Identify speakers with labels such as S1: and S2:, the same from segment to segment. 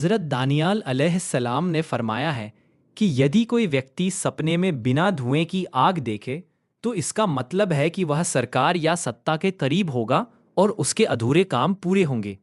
S1: हज़रत दानियाल अलैहिस्सलाम ने फरमाया है कि यदि कोई व्यक्ति सपने में बिना धुएं की आग देखे तो इसका मतलब है कि वह सरकार या सत्ता के करीब होगा और उसके अधूरे काम पूरे होंगे।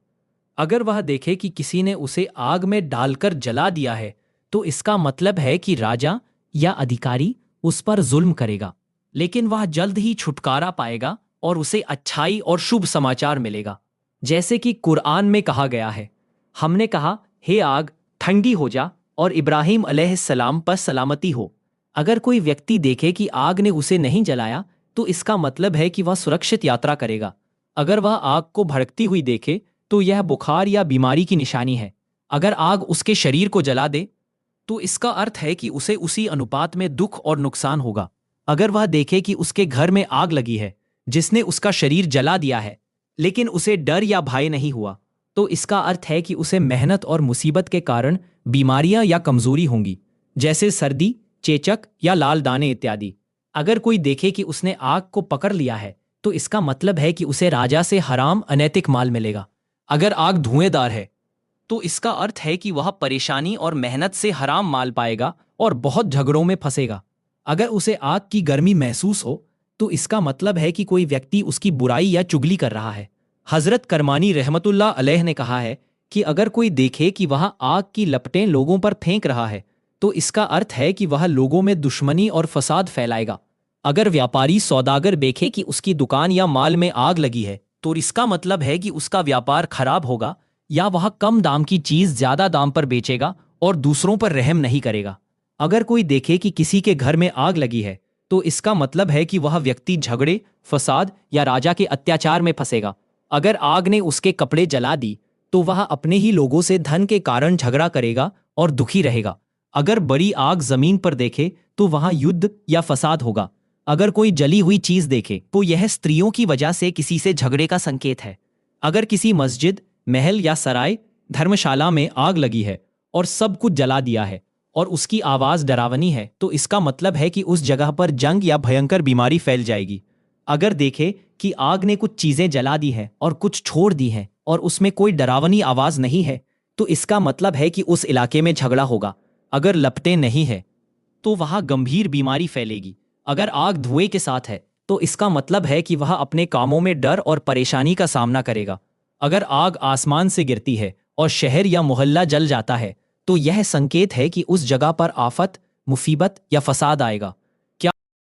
S1: अगर वह देखे कि किसी ने उसे आग में डालकर जला दिया है तो इसका मतलब है कि राजा या अधिकारी उस पर जुल्म करेगा, लेकिन वह जल्द ही छुटकारा पाएगा और उसे अच्छाई और शुभ समाचार मिलेगा। जैसे कि कुरान में कहा गया है, हमने कहा, हे आग ठंडी हो जा और इब्राहिम अलैहिस्सलाम पर सलामती हो। अगर कोई व्यक्ति देखे कि आग ने उसे नहीं जलाया तो इसका मतलब है कि वह सुरक्षित यात्रा करेगा। अगर वह आग को भड़कती हुई देखे तो यह बुखार या बीमारी की निशानी है। अगर आग उसके शरीर को जला दे तो इसका अर्थ है कि उसे उसी अनुपात में दुख और नुकसान होगा। अगर वह देखे कि उसके घर में आग लगी है जिसने उसका शरीर जला दिया है लेकिन उसे डर या भय नहीं हुआ, तो इसका अर्थ है कि उसे मेहनत और मुसीबत के कारण बीमारियां या कमजोरी होंगी, जैसे सर्दी, चेचक या लाल दाने इत्यादि। अगर कोई देखे कि उसने आग को पकड़ लिया है तो इसका मतलब है कि उसे राजा से हराम अनैतिक माल मिलेगा। अगर आग धुएंदार है तो इसका अर्थ है कि वह परेशानी और मेहनत से हराम माल पाएगा और बहुत झगड़ों में फंसेगा। अगर उसे आग की गर्मी महसूस हो तो इसका मतलब है कि कोई व्यक्ति उसकी बुराई या चुगली कर रहा है। हजरत करमानी रहमतुल्लाह अलैह ने कहा है कि अगर कोई देखे कि वह आग की लपटें लोगों पर फेंक रहा है तो इसका अर्थ है कि वह लोगों में दुश्मनी और फसाद फैलाएगा। अगर व्यापारी सौदागर देखे कि उसकी दुकान या माल में आग लगी है तो इसका मतलब है कि उसका व्यापार खराब होगा या वह कम दाम की चीज ज्यादा दाम पर बेचेगा और दूसरों पर रहम नहीं करेगा। अगर कोई देखे कि किसी के घर में आग लगी है तो इसका मतलब है कि वह व्यक्ति झगड़े, फसाद या राजा के अत्याचार में फंसेगा। अगर आग ने उसके कपड़े जला दी तो वह अपने ही लोगों से धन के कारण झगड़ा करेगा और दुखी रहेगा। अगर बड़ी आग जमीन पर देखे तो वहां युद्ध या फसाद होगा। अगर कोई जली हुई चीज देखे तो यह स्त्रियों की वजह से किसी से झगड़े का संकेत है। अगर किसी मस्जिद, महल या सराय, धर्मशाला में आग लगी है और सब कुछ जला दिया है और उसकी आवाज डरावनी है तो इसका मतलब है कि उस जगह पर जंग या भयंकर बीमारी फैल जाएगी। अगर देखे कि आग ने कुछ चीजें जला दी है और कुछ छोड़ दी है और उसमें कोई डरावनी आवाज नहीं है तो इसका मतलब है कि उस इलाके में झगड़ा होगा। अगर लपटें नहीं है तो वहां गंभीर बीमारी फैलेगी। अगर आग धुएं के साथ है तो इसका मतलब है कि वह अपने कामों में डर और परेशानी का सामना करेगा। अगर आग आसमान से गिरती है और शहर या मोहल्ला जल जाता है तो यह संकेत है कि उस जगह पर आफत, मुसीबत या फसाद आएगा।